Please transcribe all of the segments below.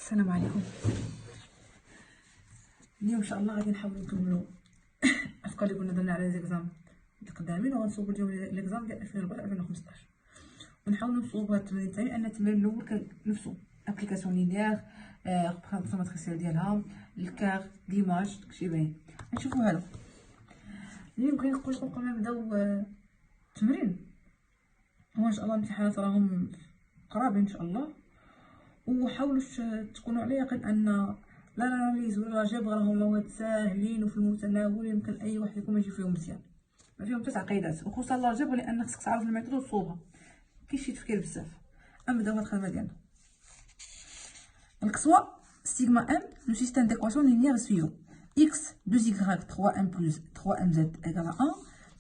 السلام عليكم. اليوم ان شاء الله غادي نحاولوا نكملوا الافكار اللي كنا درنا على ليزيكزام متقدمين، وغنصوبوا اليوم ليكزام ديال 2014 2015 ونحاولوا نصوبوا هذا التمرين الثاني، لان التمرين الاول كان نفسه ابليكاسيون لينيير ريبريزونطاسيون ماتريسيال ديالها الكار ليماج داكشي باين. نشوفوا هذا اليوم. كنقول لكم قبل ما نبداو التمرين هو ان شاء الله الامتحانات راهم قرابين ان شاء الله، وحاولوا تكونوا على يقين ان لا ناليز ولا جبر راهم مواد ساهلين وفي المتناول، يمكن اي واحد يكون يجي فيهم مزيان. ما فيهم حتى تعقيدات، وخصوصا لا جبر لان خصك تعرف الميثود وتصوبها، كاين شي تفكير بزاف. نبداو هاد الخدمه ديالنا. Donc soit sigma m, le système d'équation linéaire suivant: x 2y 3m plus 3mz égale à 1,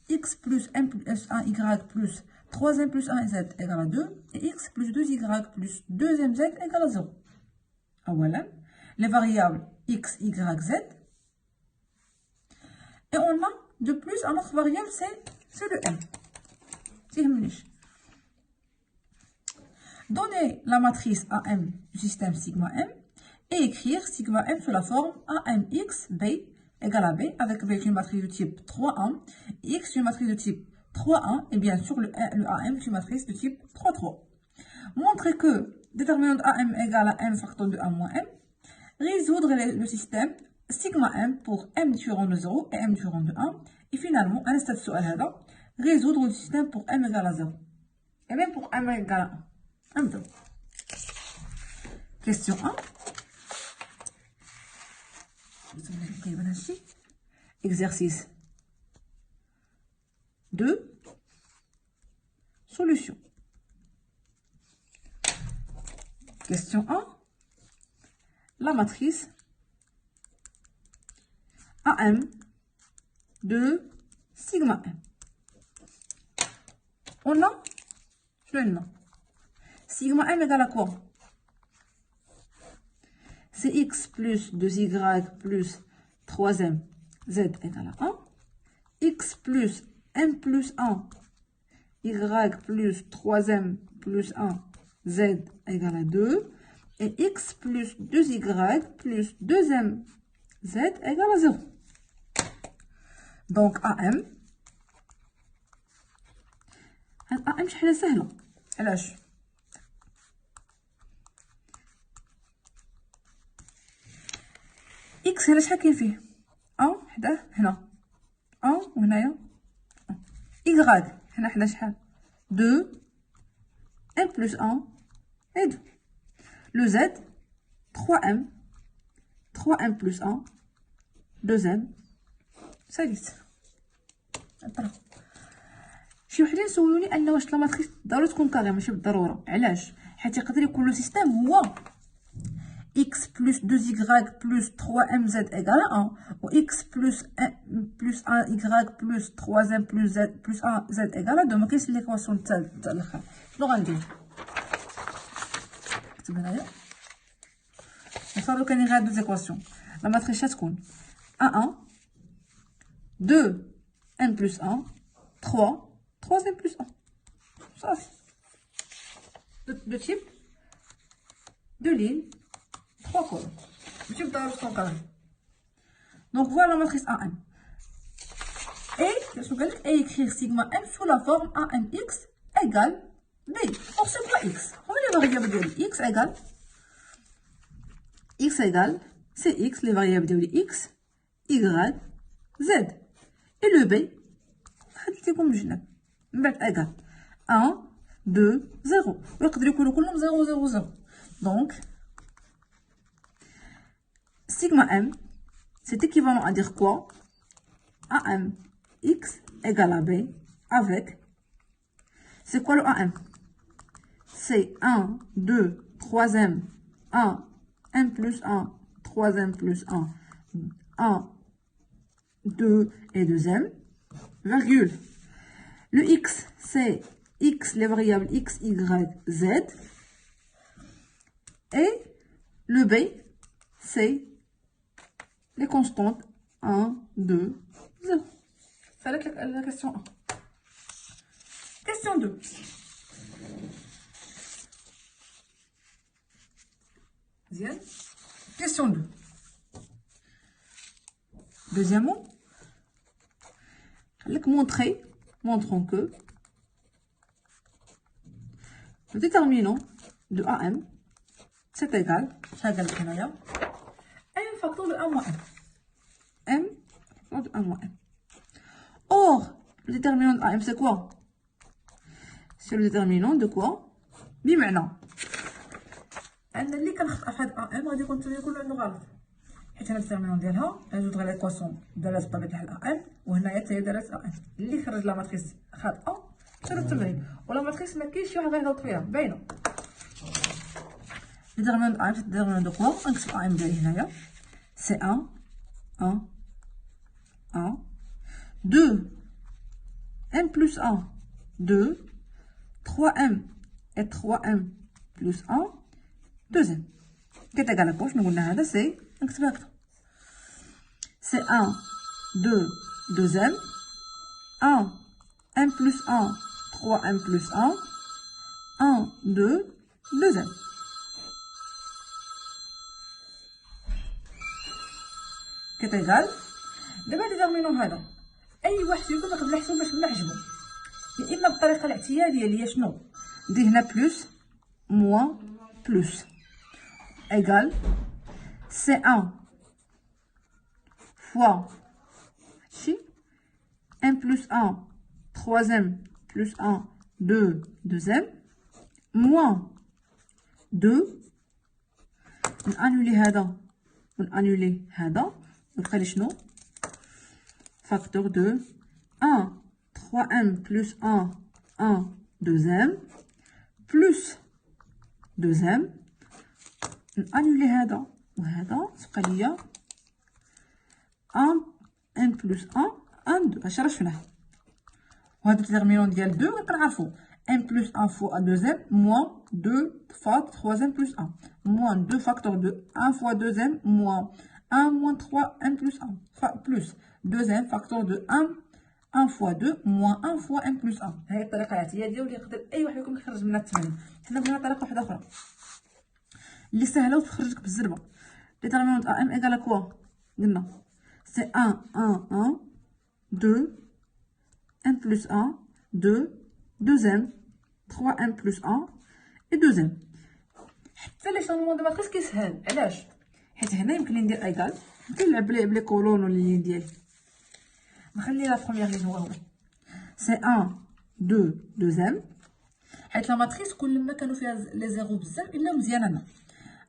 x plus m plus 1y plus 3m plus 1z égale à 2, et x plus 2y plus 2mz égale à 0. Voilà les variables x, y, z. Et on a de plus un autre variable, c'est le m. Donner la matrice AM du système sigma m et écrire sigma m sous la forme AMX B égale à B, avec B une matrice de type 3-1, X une matrice de type 3-1, et bien sûr le AM une matrice de type 3-3. Montrer que déterminante AM égale à m facteur de 1 moins m. Résoudre le système sigma m pour m différent de 0 et m différent de 1. Et finalement, à l'instant de ce cas-là, résoudre le système pour m égale à 0. Et même pour m égale à 1. Question 1. Exercice 2. Solution. Question 1. La matrice AM de sigma m. On a le nom. Sigma m égale à quoi? C'est x plus 2y plus 3m z égale à 1, x plus m plus 1 y plus 3m plus 1 z égale à 2, et x plus 2y plus 2m z égale à 0. Donc AM شحال سهلة. علاش؟ إكس هنا شحال كاين فيه؟ حداه هنا وهنايا إيكغاك هنا حدا شحال؟ 2 M plus 1 et 2. Le Z 3M plus 1 2M ساليت. شي وحدين سولوني ان واش لا ماتريس ضروري تكون كاري، ماشي بالضروره. علاش؟ حيت يقدر يكون لو سيستيم هو x plus 2y plus 3mz égale à 1 ou x plus 1y plus 3m plus z plus 1z égale à 2. ما كاينش ليكواسيون تاع الاخر. شنو غندير؟ كتب هنايا نفرضوا كاينين غير 2 زيكواسيون. لا ماتريس تكون a1 2 m plus 1 3 3m plus 1. صافي. de type de ligne 3 colonnes. ماشي بالضرورة تكون كاري. Donc voilà la matrice AM. Et et écrire sigma m sous la forme AMX égale B. Or c'est quoi x? On va les variables de x égale c'est x, les variables de x, y, z. Et le B, خديتيكم بجنب من بعد égale 1 2 0. ويقدروا يكونوا كلهم 0 0 0. Donc sigma m, c'est équivalent à dire quoi? AM x égale à B avec, c'est quoi le AM? C'est 1, 2, 3m, 1, m plus 1, 3m plus 1, 1, 2 et 2m, virgule. Le x, c'est x, les variables x, y, z. Et le b, c'est les constantes 1, 2, 0. C'est la question 1. Question 2. مزيان. question 2. Deuxièmement, montrons que le déterminant de AM c'est égal à m facteur de 1 moins m. M facteur de 1 moins m. Or, le déterminant de AM c'est quoi? C'est le déterminant de quoi? بمعنى أن اللي كنخطأ في هاد AM غادي يكون الثاني كله عنده غلط، حيت هنا الديترمينون ديالها نزود غير ليكواسيون دارت بطبيعة الحال AM، وهنايا حتى هي دارت AM. اللي خرج لا ماتريس خاطئة ديرو التمرين، ولا ماتريس مكاينش شي واحد غيغلط فيها باينة. déterminant de AM c'est déterminant de quoi؟ غنكتب AM ديالي هنايا c'est 1 1 1 2 m plus 1 2 3m et 3m plus 1 2m qui est égal à quoi؟ شنو قلنا هذا سي نكتب هكذا c'est 1 2 2m 1 m plus 1 3m plus 1 1 2 2m qui est égal. دابا ديترمينون هذا اي واحد فيكم يقدر يحسب باش نعجبو، يا اما بالطريقه الاعتياديه اللي هي شنو؟ ندير هنا بلس موان بلس égal C1 fois هادشي m plus 1 3m plus 1 2 2m moins 2 نانولي هذا ونانولي هذا ويبقى لي شنو؟ facteur de 1 3m plus 1 1 2m plus 2m نانولي هذا وهذا تبقى ليا 1 m plus 1 1 2 هادشي راه شفناه. وهذا الديترمينون ديال 2 كنعرفو m plus 1 fois 2m moins 2 fois 3m plus 1 moins 2 facteur de 1 fois 2m moins 1 moins 3m plus 1 plus 2m facteur de 1 fois 2 moins 1 fois m plus 1. هاي الطريقه الاعتياديه واللي يقدر اي واحد فيكم يخرج منها الثمانين. حنا بغينا طريقه واحده اخرى اللي سهله وتخرج لك بالزربه. déterminant de AM égale à quoi؟ قلنا c'est 1 1 1 2 m plus 1 2 2m 3m plus 1 et 2m. حتى لي شانمون دو ماتريس كيسهل. علاش؟ حيت هنا يمكن لي ندير ايكال، يمكن نلعب بلي كولون ولا لين ديالي. نخلي لا بروميير لين هو سي 1 2 2m، حيت لا ماتريس كل ما كانوا فيها لي زيرو بزاف الا مزيان. انا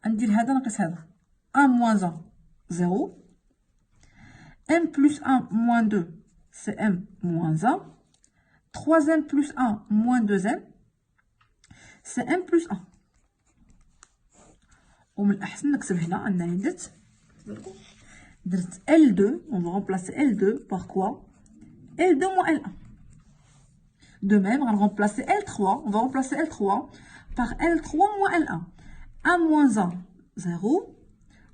غندير هذا ناقص هذا 1 moins 1 0 m plus 1 moins 2 c'est m moins 1 3m plus 1 moins 2m c'est m plus 1. ومن الأحسن نكتب هنا أنني درت L2 on va remplacer L2 par quoi؟ L2 moins L1. De même on va remplacer L3 on va remplacer L3 par L3 moins L1. 1 moins 1 0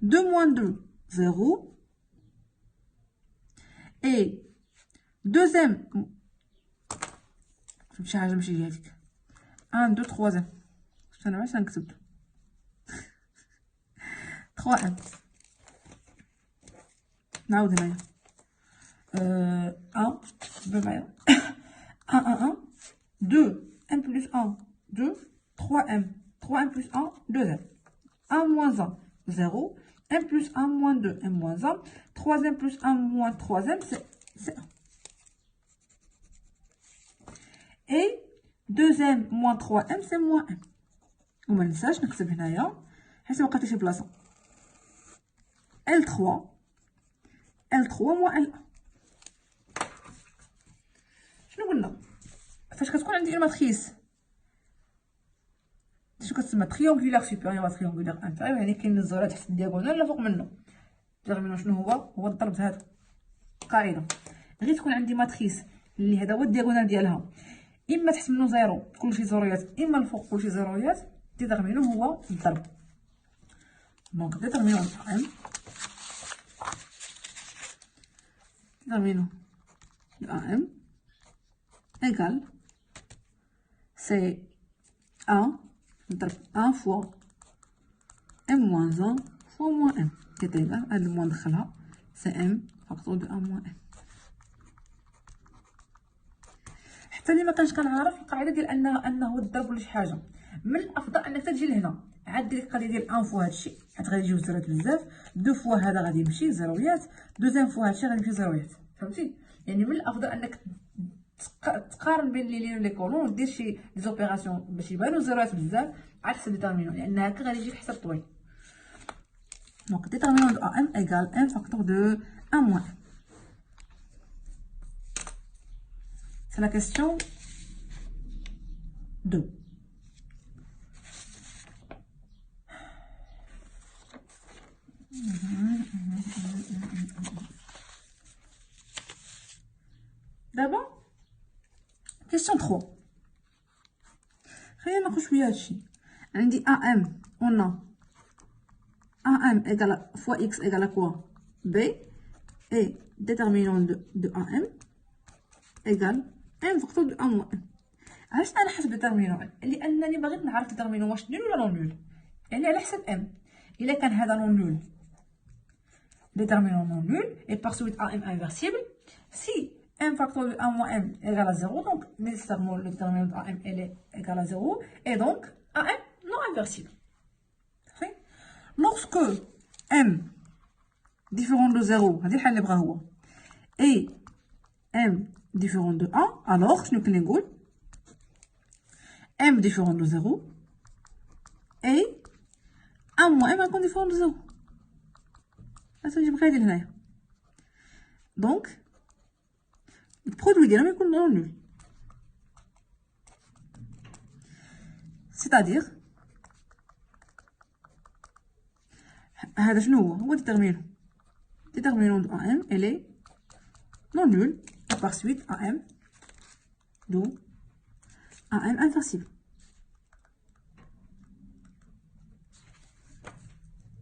2 moins 2 0 et deuxième شي حاجه ماشي هي هذيك 1 2 3 انا علاش نكتب 3 ام نعاود هنايا 1 بمعنى 1 1 2 m plus 1 2 3m 3m plus 1 2m 1 moins 1 0 m plus 1 moins 2 m moins 1 3m plus 1 moins 3m c'est 1 et 2m moins 3m c'est moins m. وما ننساش نكتب هنايا حيت ما بقاتش بلاصه L3 moins L1. شنو قلنا فاش كتكون عندي ماتريس شنو كتسمى تريونغولار سوبيريور تريونغولار انفيريور، يعني كاين الزرع تحت الدياغونال لا فوق منه. ديترمينون شنو هو الضرب هذا قاعده. غير تكون عندي ماتريس اللي هذا هو الدياغونال ديالها اما تحت منه زيرو كلشي زيرويات اما الفوق كلشي زيرويات، ديترمينون هو الضرب. دونك ديترمينون ام déterminant de AM égale c'est 1 fois m moins 1 fois moins m est égal à le moins ندخلها c'est m facteur de 1 moins m. حتى اللي ما كانش كنعرف القاعده ديال انه الضرب ولا شي حاجه، من الافضل انك تجي لهنا عاد دير القضيه ديال 1 فوا هادشي حيت غادي يجيو زيروات بزاف، 2 فوا هذا غادي يمشي زيرويات، دوزيام فوا هادشي غادي يمشي زيرويات. فهمتي؟ يعني من الافضل انك تقارن بين لي لين ولي كولون ودير شي دي زوبيراسيون باش يبانو زيروات بزاف عاد تحسب ديترمينون، لان هكا غادي يجيك حساب طويل. دونك ديترمينون دو ام ايغال ان فاكتور دو 1 موان. C'est la question 2. D'abord, question 3. خلينا ناخذ شويه هادشي. عندي AM on a AM égale fois X égale à quoi? B et déterminant de AM égale M facteur de 1 moins 1. علاش انا حسب ديترمينون؟ لانني بغيت نعرف ديترمينون واش نول ولا نون نول، يعني على حسب ام. الا كان هذا نون نول déterminant non nul et par suite AM inversible. Si m facteur de 1 moins m égale à 0, donc nécessairement le déterminant de AM est égal à 0 et donc AM non inversible. Lorsque m différent de 0 هذه الحل اللي بغا هو et m différent de 1, alors شنو كاين نقول m différent de 0 et 1 moins m غيكون différent de 0. هذا نجيب غادي لهنايا. دونك البرودوي ديالهم يكون نون نول، سيتادير هذا شنو هو ديترمينون دو ام الي نون نول et par suite AM دو AM inversible.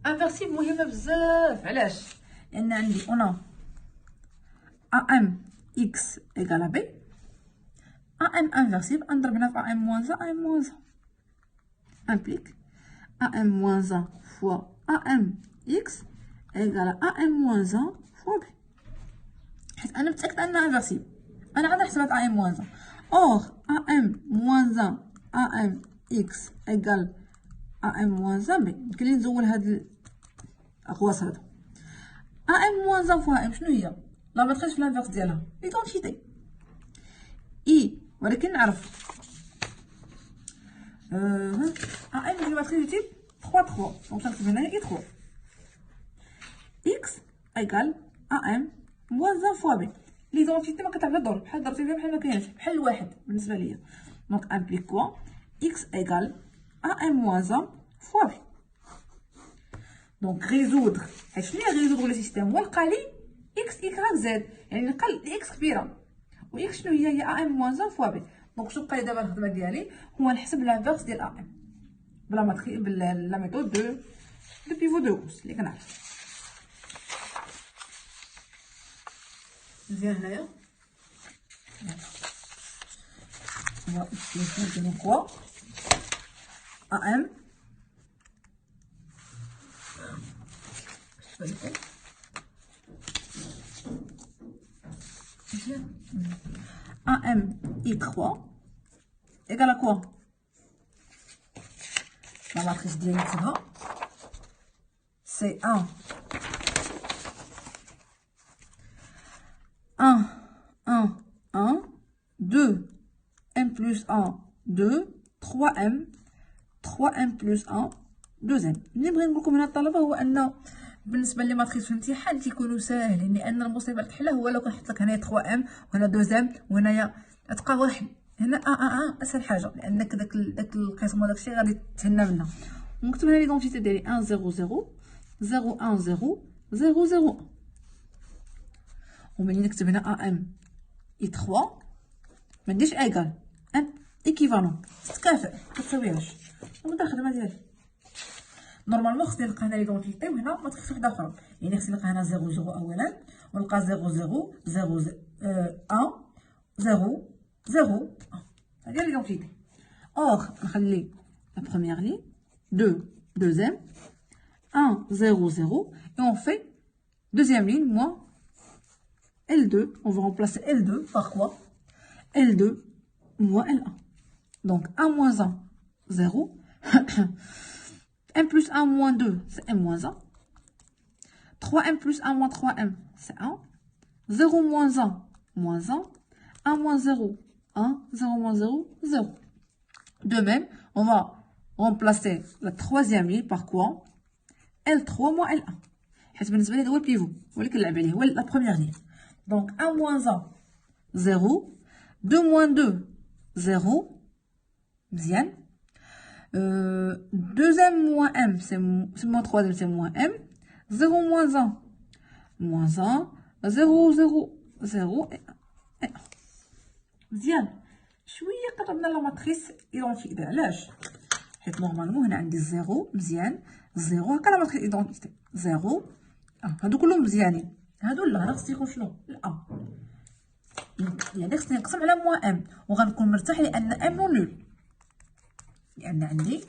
inversible مهمه بزاف. علاش؟ لان عندي on AM X égale à B. AM inversible نضربنا في AM moins 1 AM moins 1 implique AM moins 1 fois AM X égale à AM moins 1 fois B. حيت انا متاكد انها انفيرسيبل، انا عاد حسبت AM moins 1. or AM moins 1 AM X égale AM moins 1 B. يمكن لي نزول هاد الاقواس هادو. AM moins 1 fois AM شنو هي؟ لا ماتريس في الانفيرس ديالها ليدونتيتي اي، ولكن نعرف AM ديال ماتريس تيب 3 3 دونك نكتب هنايا اي 3 X égale AM moins 1 fois B. ليدونتيتي ما كتعرف الضرب بحال ضربتي فيها بحال ما كاينش بحال الواحد بالنسبه ليا. دونك امبليك كوا X égale AM moins 1 fois B. دونك résoudre حيت شنو هي résoudre لو سيستيم؟ هو لقى لي X Y Z، يعني لقى X كبيره و X شنو هي AM moins 1 fois B. دونك شنو بقى لي دابا الخدمه ديالي؟ هو نحسب لانفيرس ديال AM بلا ماتري بلا ميثود دو بيفو دو غوس اللي كنعرف. مزيان هنايا on va utiliser de quoi AM AM Y3 égale à quoi? la matrice ديالي نكتبها c'est 1 1 1 1 2 m plus 1 2 3m 3m plus 1 2m. اللي بغيت نقول لكم هنا الطلبه هو انه بالنسبه لي ماتريس في الامتحان تيكونوا ساهلين، لان المصيبه اللي تحلها هو لو كنحط لك هنايا 3m وهنا 2m وهنايا تبقى واحد هنا اسهل حاجه، لانك داك القسم وداك الشيء غادي تهنا منها. ونكتب هنا ليدونتيتي ديالي 1 0 0 0 1 0 0 0 وملي نكتب هنا AM I3 ما نديرش ايغال ايكيفالون تتكافئ كتساويهاش. ونبدا الخدمه ديالي نورمالمون خصني نلقى هنا ليدونتيتي وهنا ماتريكس وحده اخرى، يعني خصني نلقى هنا 0 0 اولا ونلقى 0 0 0 1 0 0 هادي هي ليدونتيتي. اور نخلي لا بروميير لين 2 دوزيام 1, 0, 0. Et on fait deuxième ligne, moins L2. On va remplacer L2 par quoi? L2 moins L1. Donc 1 moins 1, 0. 1 plus 1 moins 2, c'est M moins 1. 3M plus 1 moins 3M, c'est 1. 0 moins 1, moins 1. 1 moins 0, 1. 0 moins 0, 0. De même, on va remplacer la troisième ligne par quoi? L3 moins L1. حيت بالنسبة لي هو البيفو هو اللي كنلعب عليه هو la première ligne. Donc 1 moins 1, 0. 2 moins 2, 0. مزيان. Deuxième moins M, c'est moins troisième, c'est moins M. 0 moins 1, moins 1. 0, 0, 0 et 1. مزيان. شويه قربنا لا ماتريس ايدونتيتي. علاش؟ حيت نورمالمون هنا عندي 0 مزيان. 0 هكا لا ماتريس ايدونتيتي 0. هادو كلهم مزيانين. هادو لا هذا خصو يكون شنو؟ لا. يعني خصني نقسم على موان ام وغنكون مرتاح لان ام نول. لان عندي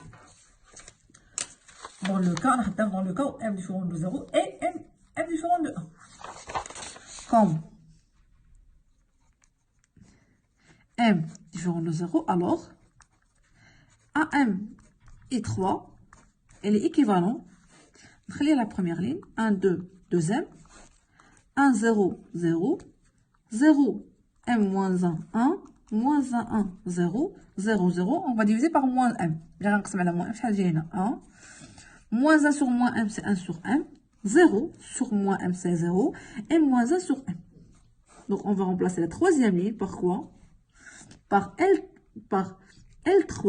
dans le cas, dans le cas où m différent de 0 et m différent de 1. Comme m différent de 0, alors AM et 3, elle est équivalente. Créer la première ligne, 1, 2, deuxième, 1, 0, 0, 0, m moins 1, 1, moins 1, 1, 0, 0, 0, on va diviser par moins m. Bien, on va moins m, 1. Moins 1 sur moins m, c'est 1 sur m. 0 sur moins m, c'est 0. Et moins 1 sur m. Donc, on va remplacer la troisième ligne par quoi? Par L3,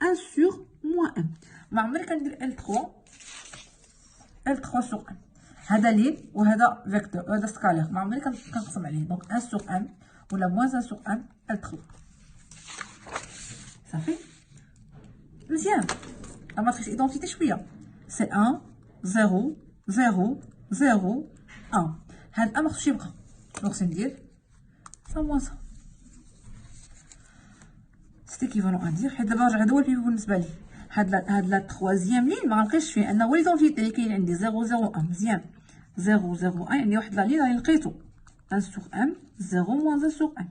1 sur moins m. ما عمري كندير L3 sur m. هذا لين وهذا فيكتور وهذا سكالير. ما عمري كنقسم عليه. Donc 1 sur m ولا moins 1 sur m, L3. صافي؟ مزيان. La matrice identité شويه. C'est 1, 0, 0, 0, 1. هاد الأ مخصوش يبقى. دونك خصني ندير ça moins ça. C'est équivalent à dire. حيت دابا رجع هذا هو البيفو بالنسبة لي. هاد لا تخوازيام لين مغنلقيش فيه لأن هو ليدونتيتي اللي كاين عندي 0, 0, 1. مزيان. 0, 0, 1 عندي واحد لا لين راني لقيتو. 1 sur m, 0 moins 1 sur m.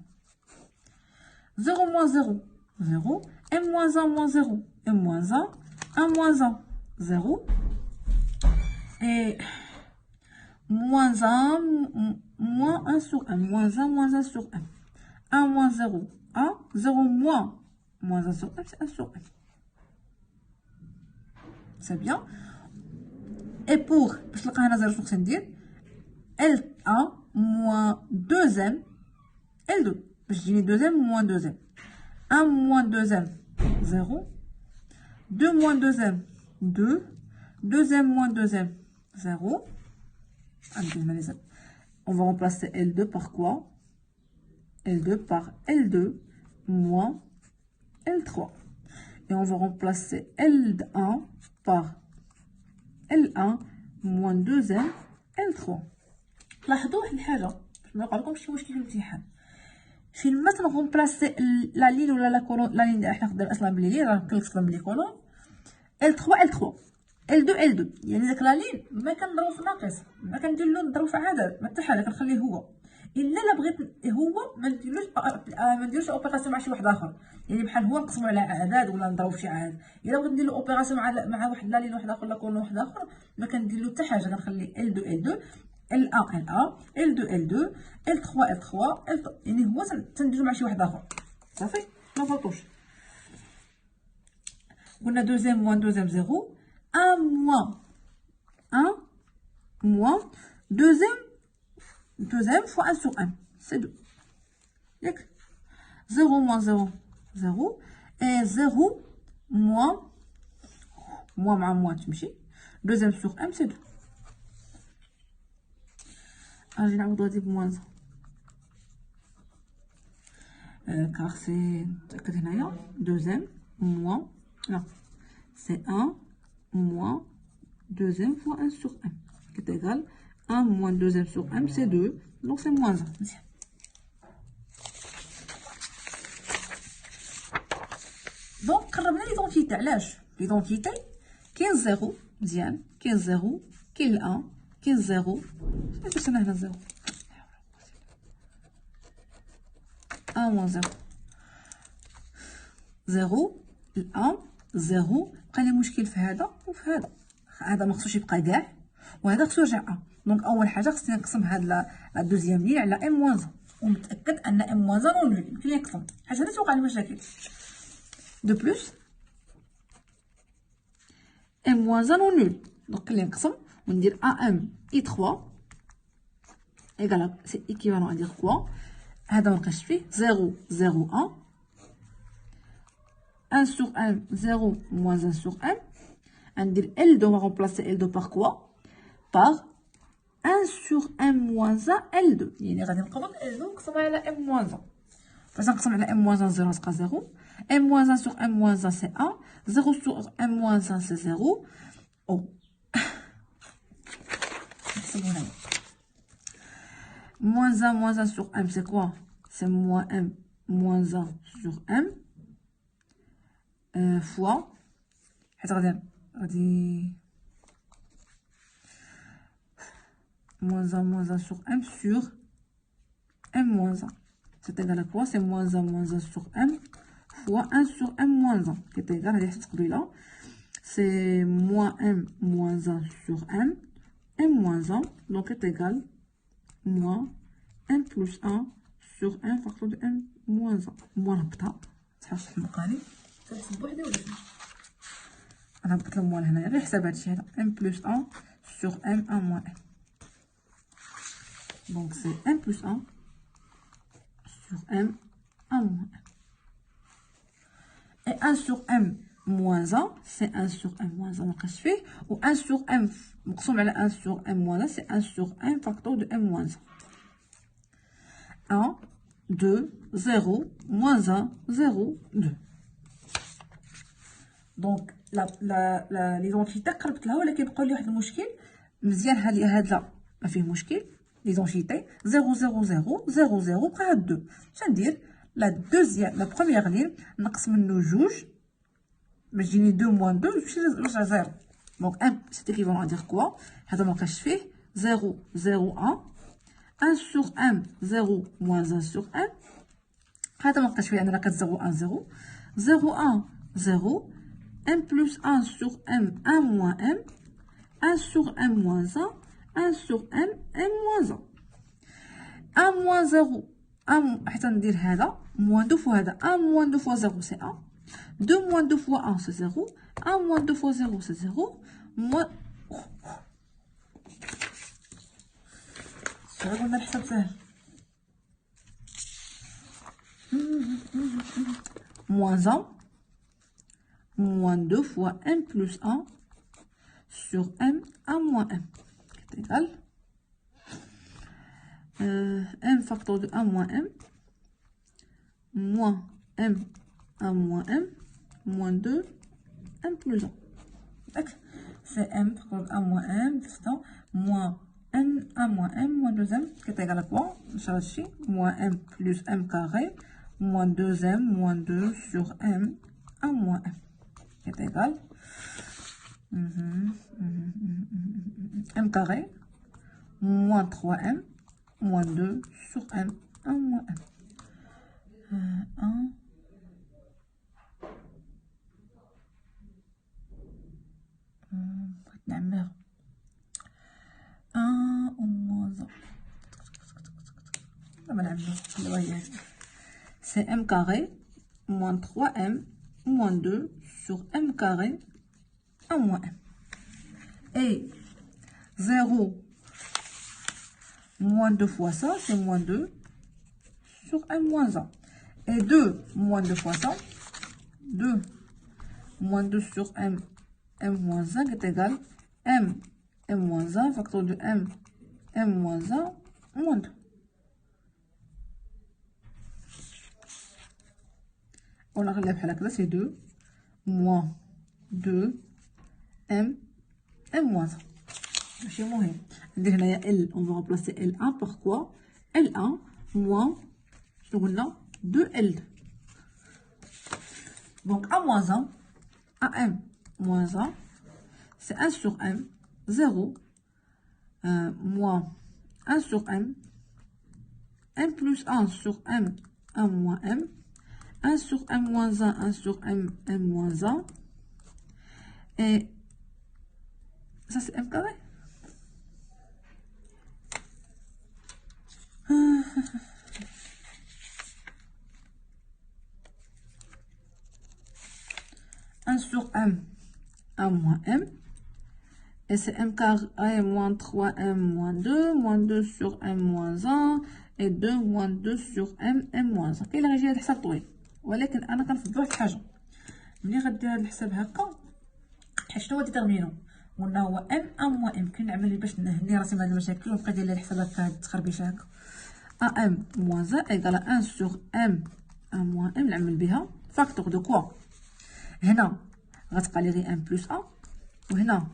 0 moins 0, 0. m moins 1 moins 0, m moins 1. 1 moins 1, 0. Et moins 1, moins 1 sur m. Moins 1 sur m. 1 moins 0, 1. 0 moins 1 sur m, c'est 1 sur m. C'est bien. Et pour, باش نلقى هنا 0 شنو خصني ندير؟ L1 moins 2m, L2. باش تجيني 2m moins 2m. 1 moins 2m, 0. 2 moins 2m, 2. 2m moins 2m, 0. On va remplacer L2 par quoi? L2 par L2 moins L3. Et on va remplacer L1 par L1 moins 2m, L3. لاحظوا واحد الحاجة باش ما يوقعلكمش شي مشكل في الامتحان. فين ما تنغومبلاسي لا لين ولا لا كولون. لا لين حنا خدام اصلا بلي لين راه كنكتبهم بلي كولون. L3 L3 L2 L2 يعني داك لا لين ما كنضربو في ناقص ما كندير له نضربو في عدد ما حتى حاجه كنخليه هو الا بغيت هو ما نديروش اوبيراسيون مع شي واحد اخر يعني بحال هو نقسمو على اعداد ولا نضربو في شي عدد الا بغيت ندير له اوبيراسيون مع واحد لا لين واحد اخر ولا كون واحد اخر ما كندير له حتى حاجه كنخلي L2 L2 L1 L1 L2 L2 L3 L3 يعني هو تنديرو مع شي واحد اخر صافي ما فالطوش. On a deuxième moins deuxième 0. 1 moins 1 moins deuxième fois 1 sur 1. C'est 2. 0 moins 0, 0. Et 0 moins مع moins تمشي. Deuxième sur m, c'est 2. أجي نعاودو هادي بموان 1. car c'est نتأكد هنايا. Deuxième moins non. C'est 1 moins deuxième fois 1 sur m qui est égal 1 moins deuxième sur m, c'est 2. Donc c'est moins 1. Donc قربنا ليدونتيتي. علاش ليدونتيتي كاين 0 مزيان كاين 0 كاين 1 كاين 0 درنا هنا 0 1 موان 0 0 1 0 بقى لي مشكل في هذا وفي هذا. هذا ما خصوش يبقى كاع وهذا خصو يرجع 1. دونك اول حاجه خصني نقسم هاد لا دوزيام لين على ام موان 1 ومتاكد ان ام موان 1 نول يمكن لي نقسم حيت هذا توقع لي مشاكل. دو بلوس ام موان 1 نول دونك اللي نقسم وندير ام اي 3 ايغال سي ايكيفالون ندير كوا هذا ما بقاش فيه 0 0 1 1 sur m 0 moins 1 sur m. ندير L2 on va remplacer L2 par quoi? Par 1 sur m moins 1 L2 يعني غادي نقبض L2 نقسم على m moins 1. فاش نقسم على m moins 1 0 تبقى 0 m moins 1 sur m moins 1 c'est 1 0 sur m moins 1 c'est 0 او نحسبو هنايا moins 1 sur m c'est quoi? c'est moins m moins 1 sur m fois حيت غادي moins 1 sur m sur m moins 1 c'est égal à quoi? c'est moins 1 sur m fois 1 sur m moins 1 qui est égal à cette قبيله c'est moins m moins 1 sur m m moins 1 donc est égal moins m plus 1 sur 1 facteur de m moins 1 moins نهبطها تحاول تحمقها لي تحسب بوحدي ولا انا هبط الموال هنايا غير حساب هادشي هذا m plus 1 sur m 1 moins m donc c'est m plus 1 sur m 1 moins m et 1 sur m moins 1 c'est 1 sur m moins 1 مابقاش فيه و 1 sur m مقسوم على 1 sur m moins 1 c'est 1 sur m facteur de m moins 1 1 2 0 moins 1 0 2 دونك لا ليدونتيتي قربت لها ولكن بقى لي واحد المشكل مزيان. هاد لا ما فيه مشكل ليدونتيتي 0 0 0 0 0 بقى هاد 2 شندير لا دوزيام لا بروميير لين نقص منه جوج باش تجيني 2 موان 2 باش يرجع 0 دونك 1 سي ايكيفالون ا دير كوا هذا ما بقاش فيه 0 0 1 1 sur m 0 moins 1 sur m هذا ما بقاش فيه انا راه كت 0 1 0 0 1 0 m plus 1 sur m 1 moins m 1 sur m moins 1 1 sur m m moins 1 1 moins 0 1 حتى ندير هذا moins 2 fois هذا 1 moins 2 fois 0 c'est 1 2 moins 2 fois 1 c'est 0 1 moins 2 fois 0 c'est 0 moins صعب ولا الحساب سهل moins 1 moins 2 fois m plus 1 sur m 1 moins m qui est égal m facteur de 1 moins m moins m 1 moins m moins 2 m plus 1 d'accord c'est m facteur de 1 moins m moins m 1 moins m moins 2m qui est égal à quoi? Chercher moins m plus m carré moins 2m moins 2 sur m 1 moins m qui est égal m carré moins 3m moins 2 sur m 1 moins m 1 نعمر 1 au moins 1 c'est m carré moins 3m moins 2 sur m carré 1 moins m et 0 moins 2 fois ça c'est moins 2 sur m moins 1 et 2 moins 2 fois ça 2 moins 2 sur m moins 1 est égal m moins 1 facteur de m moins 1 moins 2 on a بحال هكذا c'est 2 moins 2 m moins 1 ماشي مهم ندير هنايا L on va remplacer L1 par quoi L1 moins شنو قلنا 2 L2 donc A moins 1 AM moins 1 c'est 1 sur m, 0, moins 1 sur m, m plus 1 sur m, 1 moins m, 1 sur m moins 1, 1 sur m, m moins 1, et ça c'est m carré. 1 sur m, 1 moins m, et c'est m carré moins 3m moins 2 sur m moins 1, et 2 moins 2 sur m, m moins 1. كاين اللي غيجي هاد الحساب طويل، ولكن انا كنفضل واحد الحاجه ملي غدير هاد الحساب هكا، حيت شنو هو ديتيرمينون؟ قلنا هو ام ام وام. كاين نعمل باش نهني راسي من هاد المشاكل ونبقى داير الحساب هكا هاد التخربيشه هكا. ام موان 1 ايكال 1 سور ام ان موان ام، نعمل بها فاكتور دو كوا. هنا غتبقى لي غير ام بلس 1، وهنا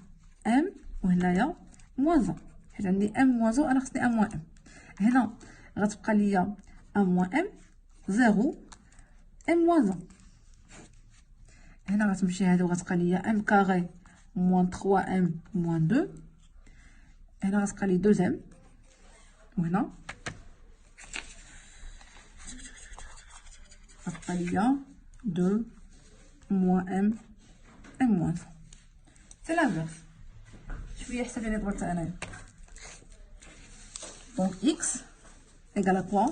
ام، وهنايا موان 1، حيت عندي ام موان 1 انا خصني ام موان ام. هنا غتبقى ليا ان موان ام، 0 ام موان 1. هنا غتمشي هادو غتبقى ليا ام كاري موان 3 ام موان 2. هنا غتبقى لي 2 ام، وهنا غتبقى ليا 2 موان ام ام موان 1. سي لانفيرس. شويه حسابي اللي بغيت انايا. دونك x égale à quoi?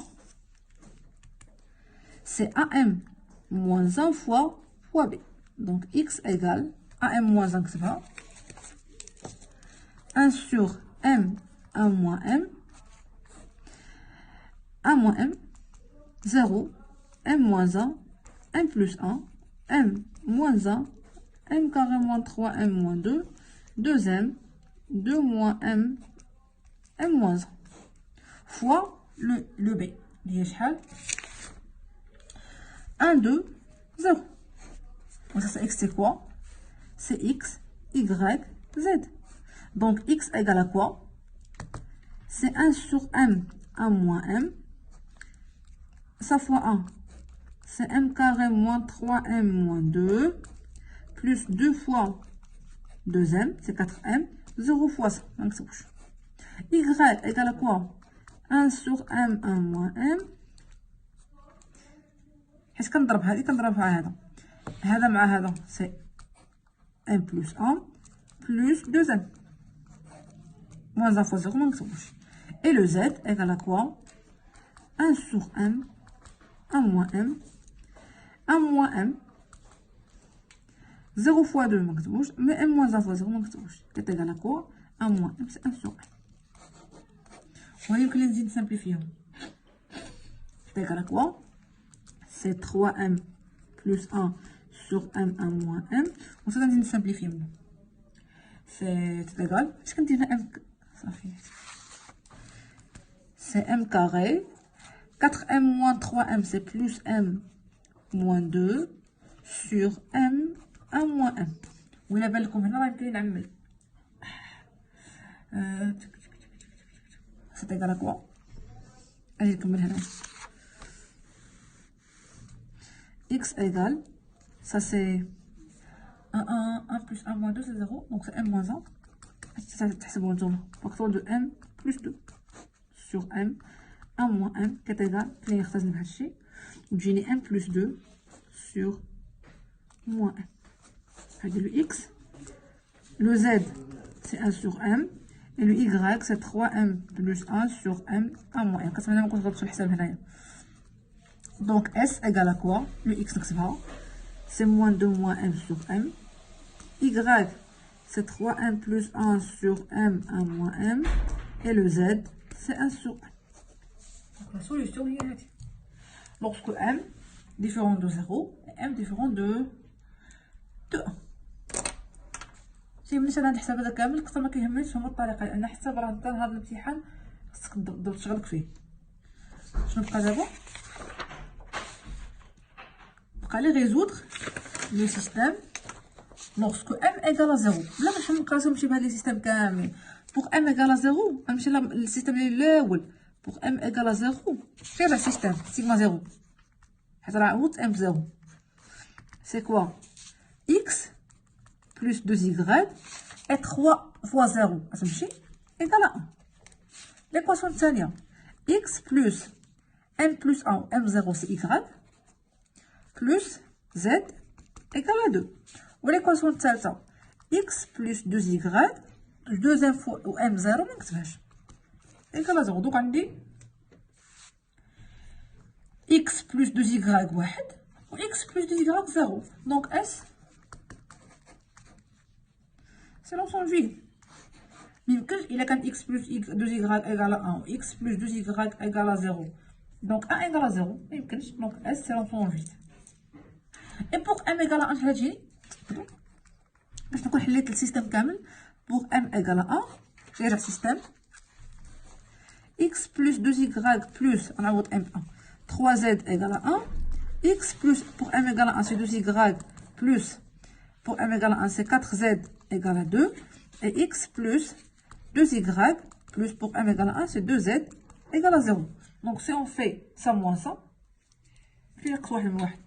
C'est am moins 1 fois b. Donc x égale am moins 1, c'est ça. 1 sur m, 1 moins m, 1 moins m, 0, m moins 1, m plus 1, m moins 1, m carré moins 3, m moins 2, 2m, 2 moins m, m moins 1, fois le b. Il y a 1, 2, 0. Donc ça, x c'est quoi? C'est x, y, z. Donc x égale à quoi? C'est 1 sur m, 1 moins m. Ça fois 1, c'est m carré moins 3m moins 2, plus 2 fois 2m, c'est 4m, 0 fois ça, donc c'est bouche. Y égale à quoi? 1 sur m, 1 moins m. حيت كنضرب هذه كنضربها هذا، هذا مع هذا سي m plus 1 plus 2m. Moins 1 fois 0, ما نكتبوش. Et le z égale à quoi? 1 sur m, 1 moins m, 1 moins m, 0 fois 2, ما نكتبوش. Mais m moins 1 fois 0, ما نكتبوش. C'est égal à quoi? 1 moins m, c'est 1 sur m. ويمكن لي نزيد نسامبليفيهم. C'est égal à quoi? C'est 3m plus 1 sur m, 1 moins m. On va essayer de simplifier. C'est égal. Est-ce qu'on dit m? C'est m carré. 4m moins 3m, c'est plus m moins 2 sur m, 1 moins m. وإلا بان لكم هنا راه يمكن نعمل. C'est égal à quoi? Allez, نكمل هنا. X égale, ça c'est 1 plus 1 moins 2, c'est 0, donc c'est m moins 1. C'est bon, facteur de m plus 2 sur m, 1 moins m, qui est égal, qui est égal à ce que m plus 2 sur moins m. C'est le x, le z c'est 1 sur m, et le y c'est 3m plus 1 sur m, 1 moins m. Qu'est-ce que je vais Donc S égale à quoi? Le x, c'est moins 2 moins m sur m. Y, c'est 3m plus 1 sur m, 1 moins m. Et le z, c'est 1 sur m. Donc la solution est là. Lorsque m différent de 0 et m différent de 1. Si ملي انا نحسب هذا كامل اكثر ما كيهمنيش هما الطريقه، لان حساب راه حتى هذا الامتحان خصك تضرب شغلك فيه. شنو بقى دابا؟ Allez résoudre le système lorsque m égale à 0. Là, je vais vous montrer le système كامل. Pour m égale à 0, le système est l'eau. Pour m égale à 0, c'est le système sigma 0. m 0. C'est quoi? X plus 2y et 3 fois 0 égale à 1. L'équation الثانية x plus n plus 1 m0 c'est y plus z égale à 2. Ou l'équation الثالثة x plus 2y deuxième fois ou m0 ما نكتبهاش égale à 0. Donc عندي x plus 2y 1 و x plus 2y 0. Donc S c'est l'ensemble vide. ميمكنش إلا كان x plus 2y égale à 1 و x plus 2y égale à 0 donc 1 égale à 0 ميمكنش. donc S c'est l'ensemble vide. et pour m égale à 1 شحال تجي باش نكون حليت السيستم كامل. pour m égale à 1 جيرجع سيستم x plus 2y plus نعوض m1 3z égale à 1 x plus pour m égale à 1 c'est 2y plus pour m égale à 1 c'est 4z égale à 2 et x plus 2y plus pour m égale à 1 c'est 2z égale à 0. donc si on fait ça moins ça في ناقص واحد من واحد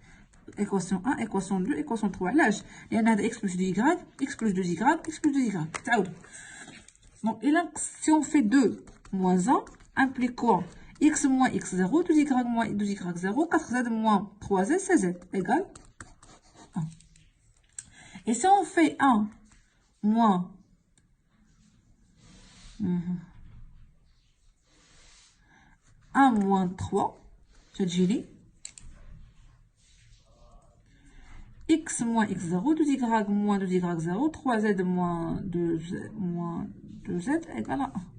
équation 1 équation 2 équation 3 علاش؟ لأن هذا x plus 2y x plus 2y x plus 2y تعاودوا. donc si on fait 2 moins 1 implique quoi? x moins x0 2y moins 2y0 4z moins 3z 16z égale 1. et si on fait 1 moins 1 moins 3 تجيلي x moins x0 2y moins 2y0 3z moins 2z égale à 1.